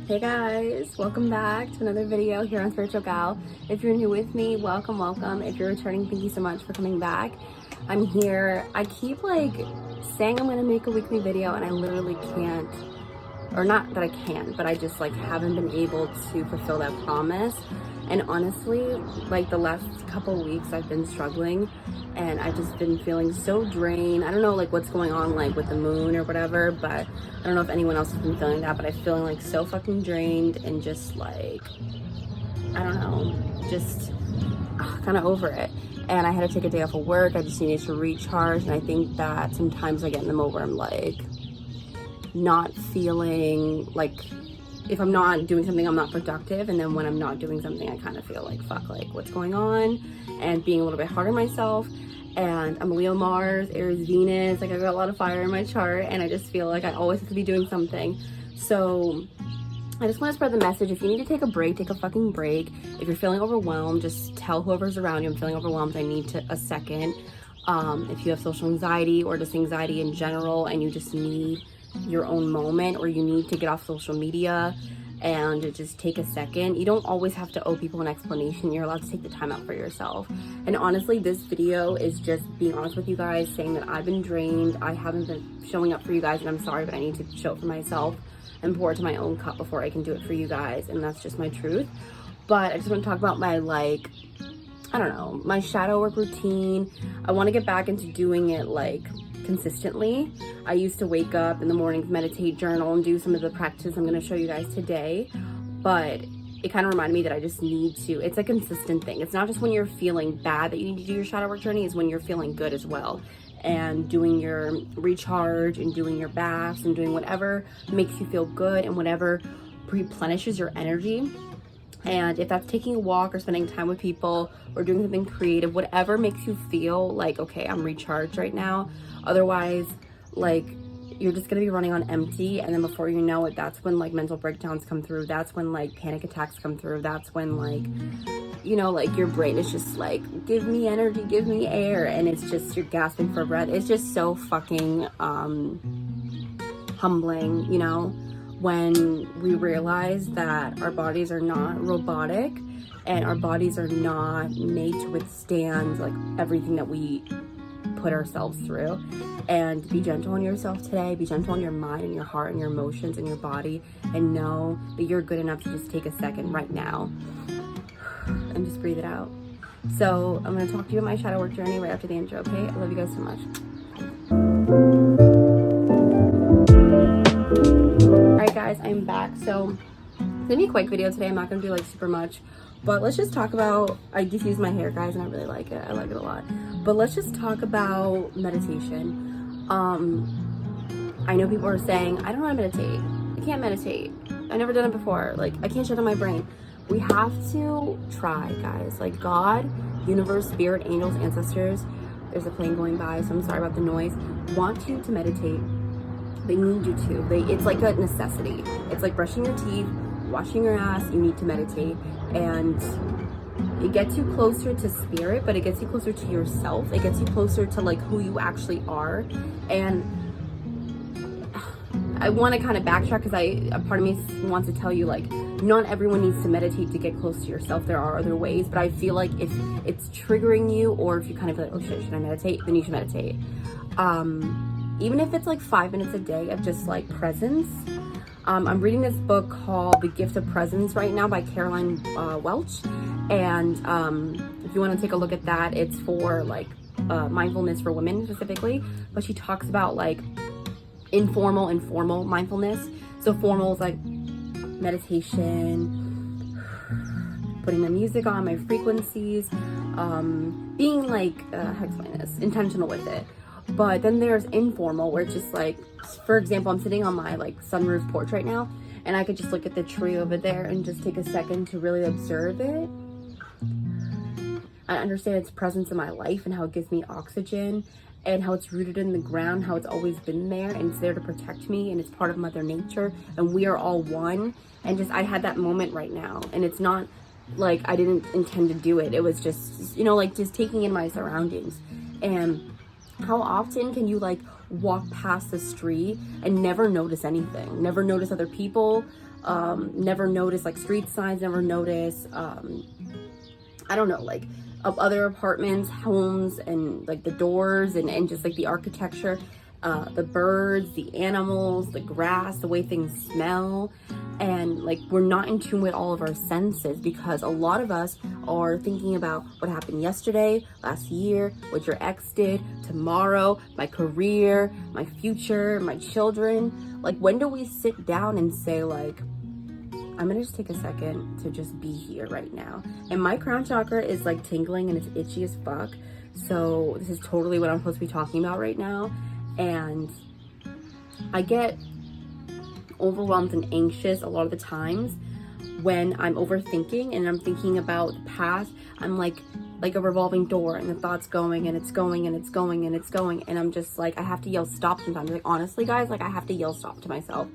Hey guys, welcome back to another video here on Spiritual Gal. If you're new with me, welcome. If you're returning, thank you so much for coming back. I'm here. I keep saying I'm gonna make a weekly video and I literally can't, or not that I can't, but I just haven't been able to fulfill that promise. And honestly, the last couple weeks I've been struggling and I've just been feeling so drained. I don't know what's going on with the moon or whatever, but I don't know if anyone else has been feeling that, but I'm feeling so fucking drained and just I don't know, just kind of over it. And I had to take a day off of work. I just needed to recharge, and I think that sometimes I get in the mode where I'm not feeling if I'm not doing something, I'm not productive. And then when I'm not doing something, I kind of feel fuck, what's going on? And being a little bit hard on myself. And I'm Leo, Mars, Aries, Venus. I got a lot of fire in my chart, and I just feel I always have to be doing something. So I just want to spread the message. If you need to take a break, take a fucking break. If you're feeling overwhelmed, just tell whoever's around you, I'm feeling overwhelmed, I need a second. If you have social anxiety or just anxiety in general, and you just need your own moment, or you need to get off social media and just take a second, you don't always have to owe people an explanation. You're allowed to take the time out for yourself. And honestly, this video is just being honest with you guys, saying that I've been drained. I haven't been showing up for you guys, and I'm sorry, but I need to show up for myself and pour to my own cup before I can do it for you guys. And that's just my truth. But I just want to talk about my I don't know, my shadow work routine. I want to get back into doing it consistently. I used to wake up in the mornings, meditate, journal, and do some of the practices I'm going to show you guys today, but it kind of reminded me that I just need to, it's a consistent thing. It's not just when you're feeling bad that you need to do your shadow work journey, it's when you're feeling good as well, and doing your recharge and doing your baths and doing whatever makes you feel good and whatever replenishes your energy. And if that's taking a walk or spending time with people or doing something creative, whatever makes you feel okay, I'm recharged right now. Otherwise, you're just gonna be running on empty, and then before you know it, that's when mental breakdowns come through. That's when panic attacks come through. That's when your brain is just give me energy, give me air, and it's just you're gasping for breath. It's just so fucking humbling, when we realize that our bodies are not robotic and our bodies are not made to withstand everything that we put ourselves through. And be gentle on yourself today. Be gentle on your mind and your heart and your emotions and your body, and know that you're good enough to just take a second right now and just breathe it out. So I'm going to talk to you about my shadow work journey right after the intro, okay? I love you guys so much. Alright guys, I'm back. So it's gonna be a quick video today. I'm not gonna do super much, but let's just talk about, I diffused my hair, guys, and I really like it. I like it a lot. But let's just talk about meditation. I know people are saying, I don't know how to meditate. I can't meditate. I've never done it before. I can't shut down my brain. We have to try, guys. God, universe, spirit, angels, ancestors, there's a plane going by, so I'm sorry about the noise, want you to meditate. They need you to. It's like a necessity. It's like brushing your teeth, washing your ass. You need to meditate, and it gets you closer to spirit, but it gets you closer to yourself. It gets you closer to who you actually are. And I want to kind of backtrack because a part of me wants to tell you not everyone needs to meditate to get close to yourself. There are other ways, but I feel if it's triggering you, or if you kind of feel oh shit, should I meditate? Then you should meditate. Even if it's 5 minutes a day of just presence. I'm reading this book called The Gift of Presence right now by Caroline Welch. And if you want to take a look at that, it's for mindfulness for women specifically. But she talks about informal and formal mindfulness. So formal is meditation, putting the music on, my frequencies, being how to explain this, intentional with it. But then there's informal, where it's just for example, I'm sitting on my sunroof porch right now, and I could just look at the tree over there and just take a second to really observe it. I understand its presence in my life and how it gives me oxygen, and how it's rooted in the ground, how it's always been there, and it's there to protect me, and it's part of Mother Nature, and we are all one. And just I had that moment right now, and it's not I didn't intend to do it. It was just just taking in my surroundings. And how often can you walk past the street and never notice anything, never notice other people, never notice like street signs, never notice, I don't know, like of other apartments, homes, and like the doors and just like the architecture, the birds, the animals, the grass, the way things smell. And like we're not in tune with all of our senses, because a lot of us are thinking about what happened yesterday, last year, what your ex did, tomorrow, my career, my future, my children. Like, when do we sit down and say like, I'm gonna just take a second to just be here right now? And my crown chakra is like tingling and it's itchy as fuck. So this is totally what I'm supposed to be talking about right now. And I get overwhelmed and anxious a lot of the times when I'm overthinking and I'm thinking about the past. I'm like a revolving door, and the thoughts going and it's going and it's going and it's going, and I'm just like, I have to yell stop sometimes. Like, honestly guys, like I have to yell stop to myself.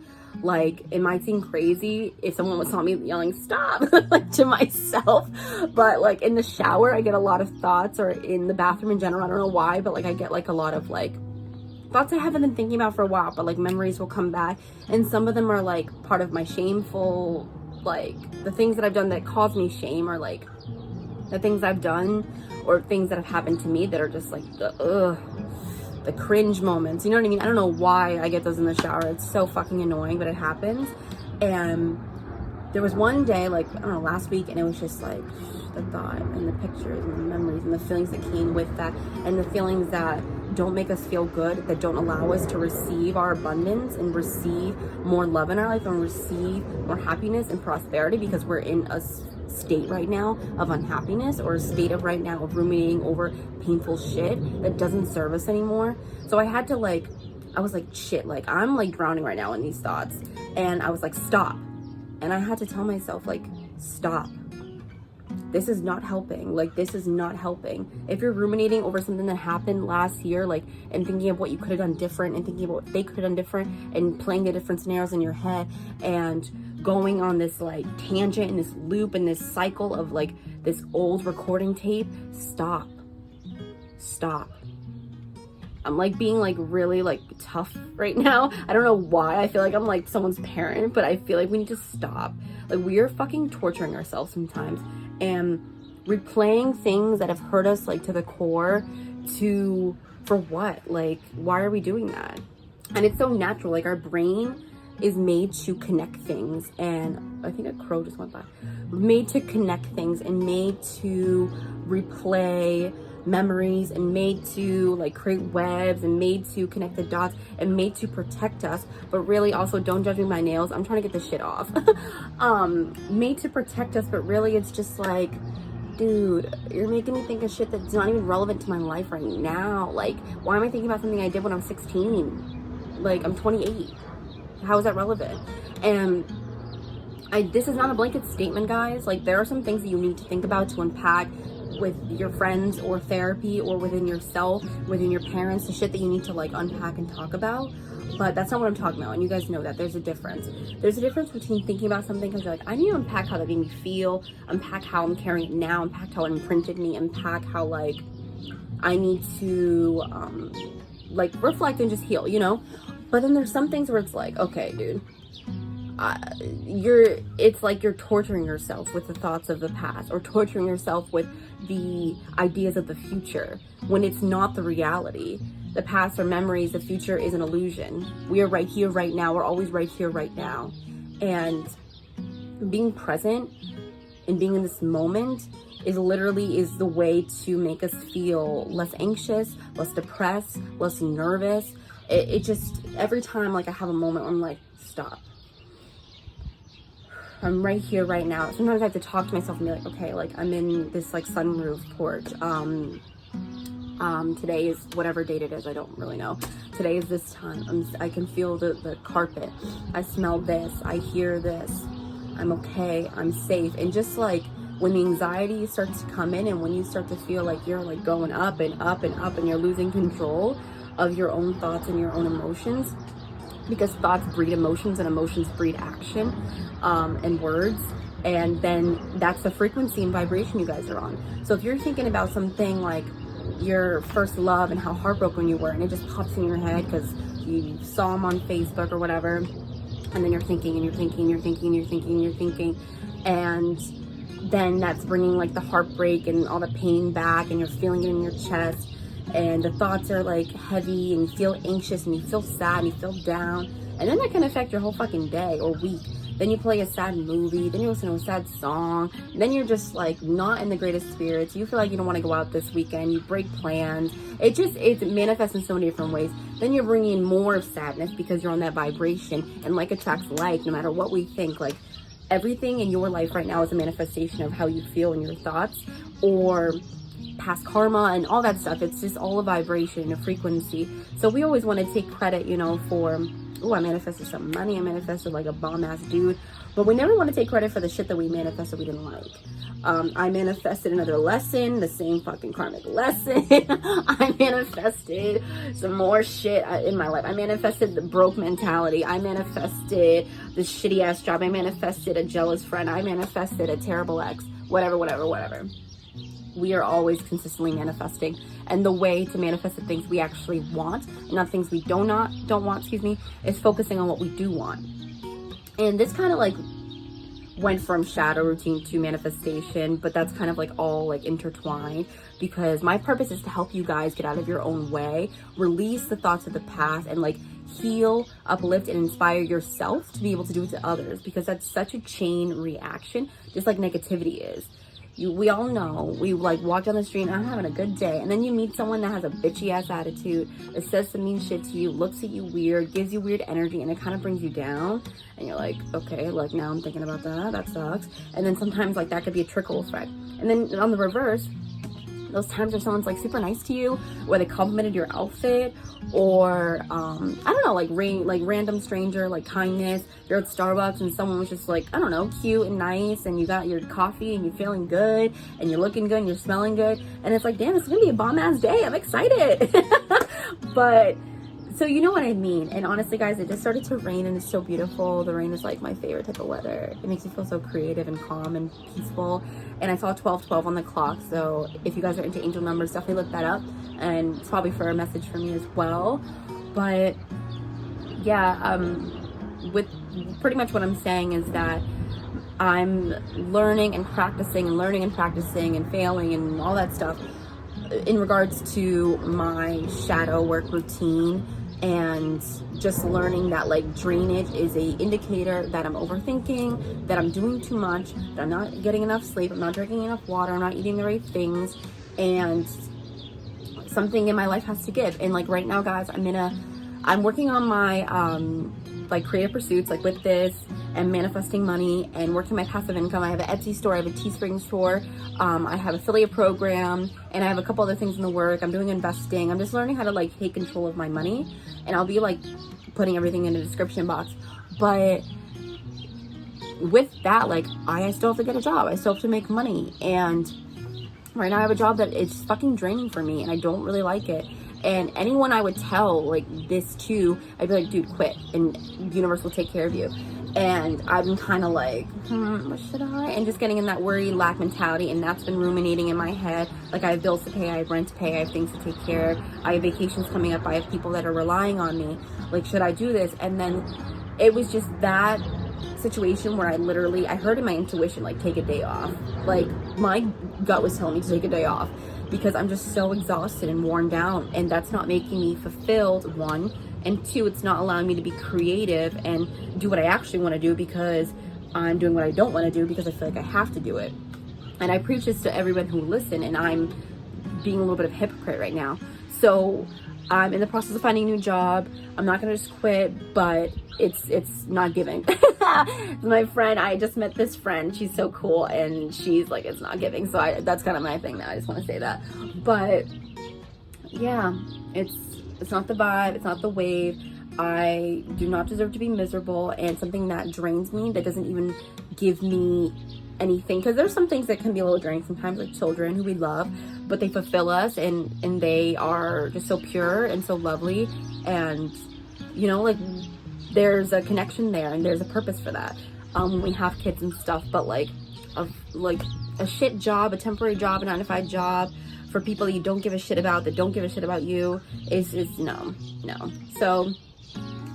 Like, it might seem crazy if someone was saw me yelling stop like to myself, but like in the shower I get a lot of thoughts, or in the bathroom in general, I don't know why, but like I get like a lot of like thoughts I haven't been thinking about for a while, but like memories will come back. And some of them are like part of my shameful, like the things that I've done that cause me shame, or like the things I've done or things that have happened to me that are just like the cringe moments. You know what I mean? I don't know why I get those in the shower. It's so fucking annoying, but it happens. And there was one day, like, I don't know, last week, and it was just like the thought and the pictures and the memories and the feelings that came with that, and the feelings that don't make us feel good, that don't allow us to receive our abundance and receive more love in our life and receive more happiness and prosperity, because we're in a state right now of unhappiness, or a state of right now of ruminating over painful shit that doesn't serve us anymore. So I had to like, I was like, shit, like I'm like drowning right now in these thoughts, and I was like, stop. And I had to tell myself like, stop. This is not helping. Like, this is not helping. If you're ruminating over something that happened last year, like, and thinking of what you could have done different, and thinking about what they could have done different, and playing the different scenarios in your head, and going on this like tangent and this loop and this cycle of like this old recording tape, stop. Stop. I'm like being like really like tough right now. I don't know why. I feel like I'm like someone's parent, but I feel like we need to stop. Like, we are fucking torturing ourselves sometimes and replaying things that have hurt us like to the core, for what? Like, why are we doing that? And it's so natural. Like, our brain is made to connect things, and I think a crow just went by. Made to connect things and made to replay memories, and made to like create webs, and made to connect the dots, and made to protect us. But really, also, don't judge me by nails, I'm trying to get this shit off. Made to protect us, but really it's just like, dude, you're making me think of shit that's not even relevant to my life right now. Like, why am I thinking about something I did when I'm 16? Like, I'm 28. How is that relevant? And this is not a blanket statement, guys. Like, there are some things that you need to think about, to unpack with your friends, or therapy, or within yourself, within your parents, the shit that you need to like unpack and talk about. But that's not what I'm talking about, and you guys know that there's a difference. There's a difference between thinking about something because you're like, I need to unpack how that made me feel, unpack how I'm carrying it now, unpack how it imprinted me, unpack how like I need to like reflect and just heal, you know? But then there's some things where it's like, okay, dude, it's like you're torturing yourself with the thoughts of the past, or torturing yourself with the ideas of the future, when it's not the reality. The past are memories, the future is an illusion. We are right here, right now. We're always right here, right now. And being present and being in this moment is the way to make us feel less anxious, less depressed, less nervous. It just, every time like I have a moment where I'm like, stop. I'm right here, right now. Sometimes I have to talk to myself and be like, okay, like I'm in this like sunroof porch. Today is whatever date it is, I don't really know. Today is this time. I can feel the carpet. I smell this. I hear this. I'm okay. I'm safe. And just like when the anxiety starts to come in, and when you start to feel like you're like going up and up and up, and you're losing control of your own thoughts and your own emotions, because thoughts breed emotions, and emotions breed action, and words. And then that's the frequency and vibration you guys are on. So if you're thinking about something like your first love and how heartbroken you were, and it just pops in your head because you saw them on Facebook or whatever, And then you're thinking and you're thinking, you're thinking, you're thinking, you're thinking. And then that's bringing like the heartbreak and all the pain back, and you're feeling it in your chest. And the thoughts are like heavy, and you feel anxious, and you feel sad, and you feel down. And then that can affect your whole fucking day or week. Then you play a sad movie, then you listen to a sad song, then you're just like not in the greatest spirits. You feel like you don't want to go out this weekend, you break plans. It manifests in so many different ways. Then you're bringing in more of sadness because you're on that vibration, and like attracts like, no matter what we think, like everything in your life right now is a manifestation of how you feel in your thoughts or past karma and all that stuff. It's just all a vibration, a frequency. So we always want to take credit, you know, for, oh, I manifested some money, I manifested like a bomb ass dude, but we never want to take credit for the shit that we manifested we didn't like. I manifested another lesson, the same fucking karmic lesson. I manifested some more shit in my life. I manifested the broke mentality. I manifested the shitty ass job. I manifested a jealous friend. I manifested a terrible ex. Whatever. We are always consistently manifesting, and the way to manifest the things we actually want, and not things we don't want, is focusing on what we do want. And this kind of like went from shadow routine to manifestation, but that's kind of like all like intertwined, because my purpose is to help you guys get out of your own way, release the thoughts of the past, and like heal, uplift, and inspire yourself to be able to do it to others, because that's such a chain reaction, just like negativity is. We all know, we like walk down the street and I'm having a good day, and then you meet someone that has a bitchy ass attitude, that says some mean shit to you, looks at you weird, gives you weird energy, and it kind of brings you down, and you're like, okay, like now I'm thinking about that sucks. And then sometimes like that could be a trickle effect. And then on the reverse, those times where someone's like super nice to you, or they complimented your outfit, or I don't know, like random stranger, like kindness. You're at Starbucks and someone was just like, I don't know, cute and nice, and you got your coffee and you're feeling good and you're looking good and you're smelling good, and it's like, damn, it's gonna be a bomb ass day, I'm excited. But so you know what I mean. And honestly guys, it just started to rain and it's so beautiful. The rain is like my favorite type of weather. It makes me feel so creative and calm and peaceful. And I saw 12:12 on the clock, so if you guys are into angel numbers, definitely look that up, and it's probably for a message for me as well. But yeah, with pretty much what I'm saying is that I'm learning and practicing and failing and all that stuff in regards to my shadow work routine, and just learning that like drainage is a indicator that I'm overthinking, that I'm doing too much, that I'm not getting enough sleep, I'm not drinking enough water, I'm not eating the right things, and something in my life has to give. And like right now guys, I'm working on my like creative pursuits, like with this and manifesting money and working my passive income. I have an Etsy store, I have a Teespring store, I have affiliate program, and I have a couple other things in the work. I'm doing investing. I'm just learning how to like take control of my money, and I'll be like putting everything in the description box. But with that, like I still have to get a job, I still have to make money, and right now I have a job that is fucking draining for me and I don't really like it. And anyone I would tell like this to, I'd be like, dude, quit, and the universe will take care of you. And I've been kind of like, what should I? And just getting in that worry, lack mentality, and that's been ruminating in my head. Like I have bills to pay, I have rent to pay, I have things to take care of, I have vacations coming up, I have people that are relying on me. Like, should I do this? And then it was just that situation where I heard in my intuition, like, take a day off. Like my gut was telling me to take a day off, because I'm just so exhausted and worn down, and that's not making me fulfilled, one, and two, it's not allowing me to be creative and do what I actually want to do, because I'm doing what I don't want to do because I feel like I have to do it. And I preach this to everyone who listen, and I'm being a little bit of a hypocrite right now. So I'm in the process of finding a new job. I'm not gonna just quit, but it's not giving. My friend, I just met this friend, she's so cool, and she's like, it's not giving. So that's kind of my thing now, I just want to say that. But yeah, it's not the vibe, it's not the wave. I do not deserve to be miserable, and something that drains me, that doesn't even give me anything, because there's some things that can be a little draining sometimes, like children who we love, but they fulfill us, and they are just so pure and so lovely, and you know, like there's a connection there and there's a purpose for that when we have kids and stuff. But like a shit job, a temporary job, a 9-to-5 job for people that you don't give a shit about, that don't give a shit about you, is no. So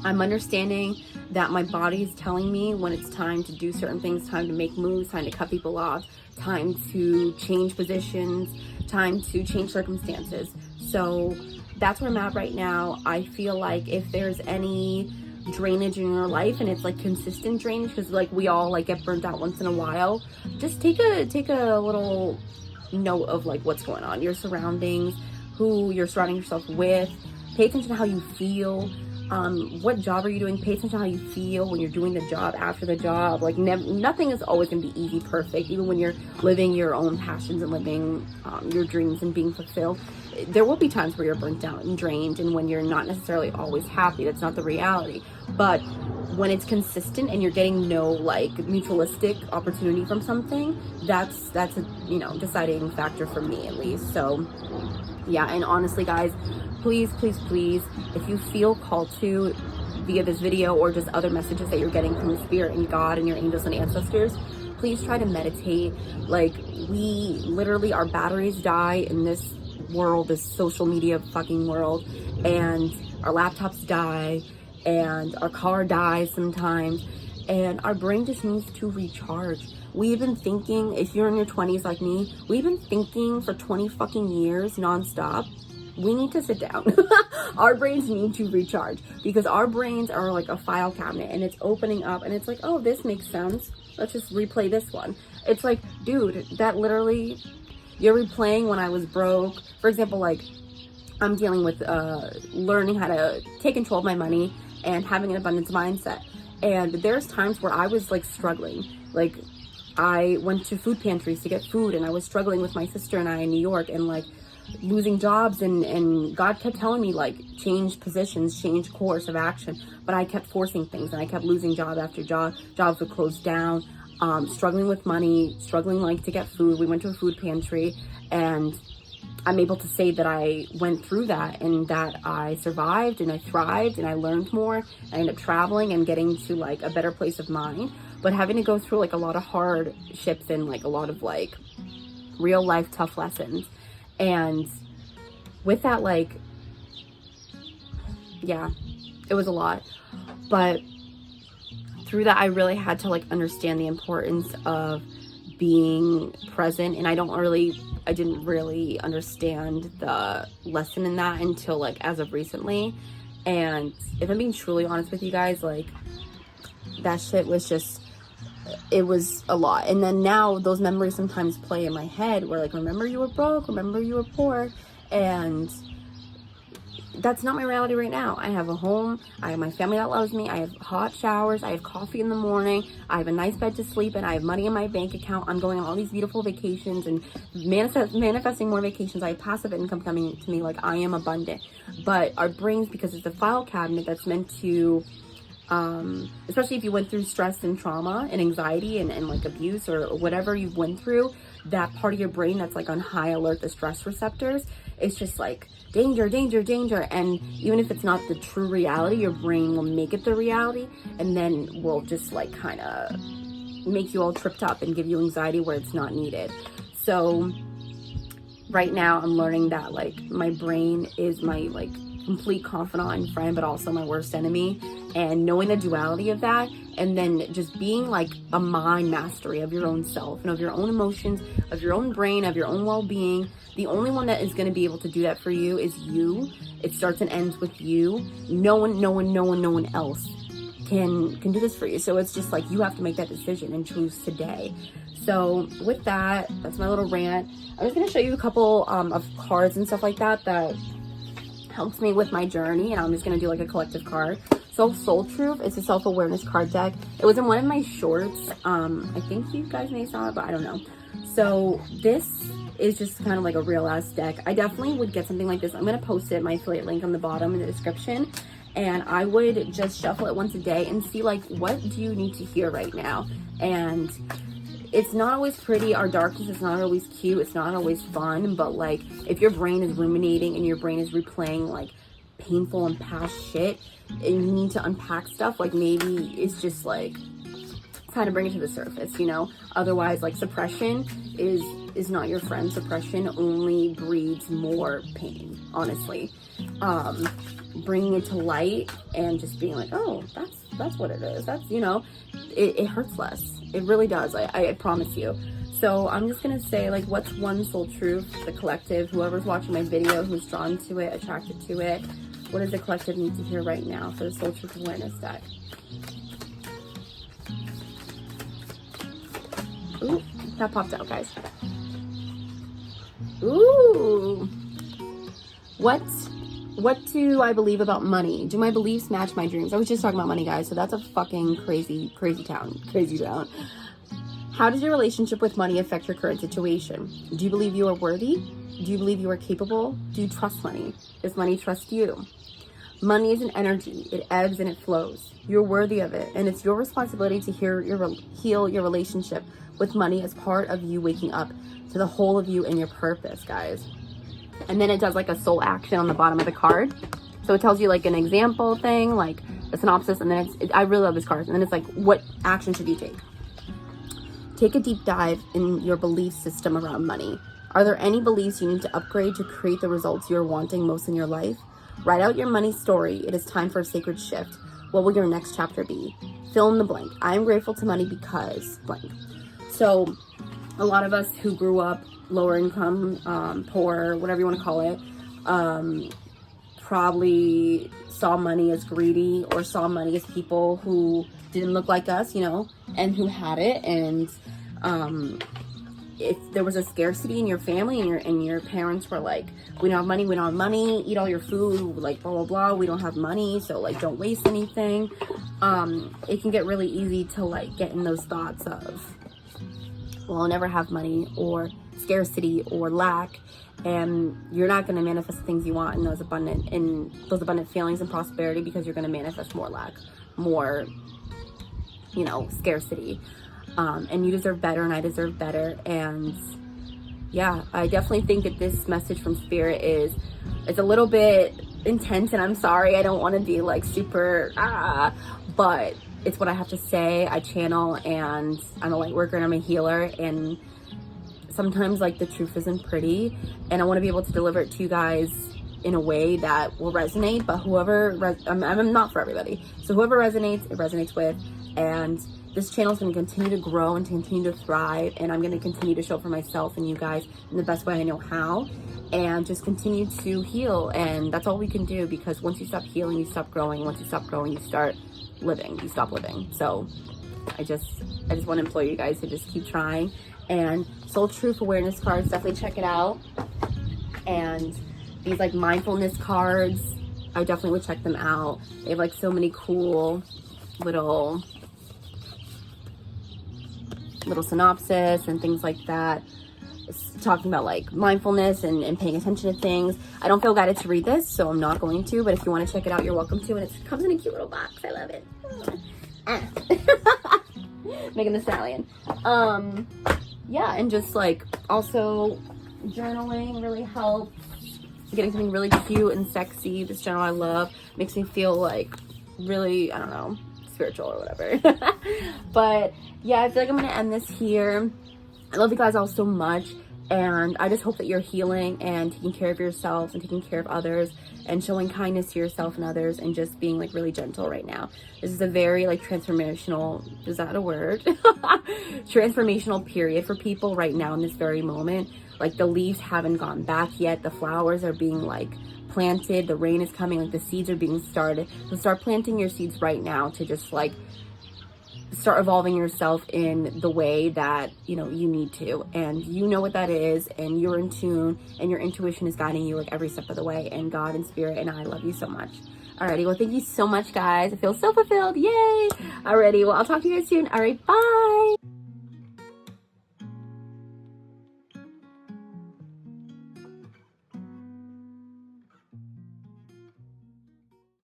I'm understanding that my body is telling me when it's time to do certain things, time to make moves, time to cut people off, time to change positions, time to change circumstances. So that's where I'm at right now. I feel like if there's any drainage in your life, and it's like consistent drainage, because like we all like get burnt out once in a while, just take a little note of like what's going on, your surroundings, who you're surrounding yourself with. Pay attention to how you feel. What job are you doing? Pay attention to how you feel when you're doing the job, after the job. Like nothing is always going to be easy, perfect. Even when you're living your own passions and living your dreams and being fulfilled, there will be times where you're burnt out and drained, and when you're not necessarily always happy. That's not the reality. But when it's consistent and you're getting no like mutualistic opportunity from something, that's a, you know, deciding factor for me at least. So yeah, and honestly guys, please, if you feel called to, via this video or just other messages that you're getting from the spirit and God and your angels and ancestors, please try to meditate. Like, we literally, our batteries die in this world, this social media fucking world, and our laptops die, and our car dies sometimes, and our brain just needs to recharge. We've been thinking, if you're in your 20s like me, we've been thinking for 20 fucking years nonstop. We need to sit down. Our brains need to recharge, because our brains are like a file cabinet, and it's opening up and it's like, oh, this makes sense. Let's just replay this one. It's like, dude, that literally, you're replaying when I was broke. For example, like, I'm dealing with learning how to take control of my money and having an abundance mindset. And there's times where I was like struggling. Like, I went to food pantries to get food, and I was struggling with my sister and I in New York, and like losing jobs, and God kept telling me like change positions, change course of action, but I kept forcing things, and I kept losing job after job. Jobs would close down, struggling with money, struggling like to get food. We went to a food pantry, and I'm able to say that I went through that, and that I survived, and I thrived, and I learned more. I ended up traveling and getting to like a better place of mind, but having to go through like a lot of hardships and like a lot of like real life tough lessons. And with that, like, yeah, it was a lot. But through that, I really had to like understand the importance of being present. And I didn't really understand the lesson in that until like as of recently. And if I'm being truly honest with you guys, like, that shit was just, it was a lot. And then now those memories sometimes play in my head, where like, remember you were broke, remember you were poor, and that's not my reality right now. I have a home, I have my family that loves me, I have hot showers, I have coffee in the morning, I have a nice bed to sleep in, I have money in my bank account, I'm going on all these beautiful vacations and manifesting more vacations. I have passive income coming to me. Like, I am abundant. But our brains, because it's a file cabinet that's meant to, especially if you went through stress and trauma and anxiety and like abuse or whatever you went through, that part of your brain that's like on high alert, the stress receptors, it's just like danger, danger, danger. And even if it's not the true reality, your brain will make it the reality, and then will just like kind of make you all tripped up and give you anxiety where it's not needed. So right now I'm learning that like my brain is my like complete confidant and friend, but also my worst enemy. And knowing the duality of that, and then just being like a mind mastery of your own self and of your own emotions, of your own brain, of your own well-being. The only one that is going to be able to do that for you is you. It starts and ends with you. No one else can do this for you. So it's just like, you have to make that decision and choose today. So with that, that's my little rant. I'm just going to show you a couple of cards and stuff like that helps me with my journey, and I'm just going to do like a collective card. So Soul Truth is a self-awareness card deck. It was in one of my shorts. I think you guys may saw it, but I don't know. So this is just kind of like a real ass deck. I definitely would get something like this. I'm going to post it, my affiliate link on the bottom in the description. And I would just shuffle it once a day and see like, what do you need to hear right now? And it's not always pretty. Our darkness is not always cute. It's not always fun. But like, if your brain is ruminating and your brain is replaying like painful and past shit, and you need to unpack stuff, like maybe it's just like kind of bring it to the surface, you know? Otherwise, like, suppression is not your friend. Suppression only breeds more pain, honestly. bringing it to light and just being like, oh, that's what it is. That's, you know, it hurts less. It really does. I promise you. So I'm just going to say, like, what's one soul truth, the collective, whoever's watching my video, who's drawn to it, attracted to it, what does the collective need to hear right now for the soul truth awareness deck? Ooh, that popped out, guys. Ooh. What do I believe about money? Do my beliefs match my dreams? I was just talking about money, guys, so that's a fucking crazy town. How does your relationship with money affect your current situation? Do you believe you are worthy? Do you believe you are capable? Do you trust money? Does money trust you? Money is an energy. It ebbs and it flows. You're worthy of it, and it's your responsibility to heal your relationship with money as part of you waking up to the whole of you and your purpose, guys. And then it does like a soul action on the bottom of the card. So it tells you like an example thing, like a synopsis, and then I really love this card. And then it's like, what action should you take? Take a deep dive in your belief system around money. Are there any beliefs you need to upgrade to create the results you're wanting most in your life? Write out your money story. It is time for a sacred shift. What will your next chapter be? Fill in the blank. I am grateful to money because blank. So a lot of us who grew up lower income, poor, whatever you want to call it, probably saw money as greedy or saw money as people who didn't look like us, you know, and who had it. And if there was a scarcity in your family and your parents were like, we don't have money, eat all your food, like blah, blah, blah, we don't have money, so like don't waste anything. It can get really easy to like get in those thoughts of, well, I'll never have money, or scarcity or lack, and you're not going to manifest the things you want in those abundant feelings and prosperity, because you're going to manifest more lack, more, you know, scarcity. And you deserve better, and I deserve better. And yeah, I definitely think that this message from Spirit it's a little bit intense, and I'm sorry, I don't want to be like super but it's what I have to say. I channel, and I'm a light worker, and I'm a healer, and sometimes like the truth isn't pretty, and I want to be able to deliver it to you guys in a way that will resonate. But I'm not for everybody, so whoever resonates, it resonates with. And this channel is going to continue to grow and to continue to thrive, and I'm going to continue to show up for myself and you guys in the best way I know how, and just continue to heal. And that's all we can do, because once you stop healing, you stop growing. Once you stop growing, you start living. You stop living. So I just want to implore you guys to just keep trying. And Soul Truth Awareness cards, definitely check it out. And these like mindfulness cards, I definitely would check them out. They have like so many cool little synopsis and things like that. It's talking about like mindfulness and paying attention to things. I don't feel guided to read this, so I'm not going to, but if you want to check it out, you're welcome to. And it comes in a cute little box. I love it. Megan the Stallion. Yeah, and just like also journaling really helps. Getting something really cute and sexy. This journal I love. Makes me feel like really, I don't know, spiritual or whatever. But yeah, I feel like I'm gonna end this here. I love you guys all so much, and I just hope that you're healing and taking care of yourselves and taking care of others and showing kindness to yourself and others, and just being like really gentle right now. This is a very like transformational, is that a word? Transformational period for people right now in this very moment. Like the leaves haven't gone back yet, the flowers are being like planted, the rain is coming, like the seeds are being started. So start planting your seeds right now to just like start evolving yourself in the way that, you know, you need to. And you know what that is, and you're in tune, and your intuition is guiding you like every step of the way, and God and Spirit and I love you so much. Alrighty, well, thank you so much, guys. I feel so fulfilled. Yay! Alrighty, well, I'll talk to you guys soon. Alright, bye!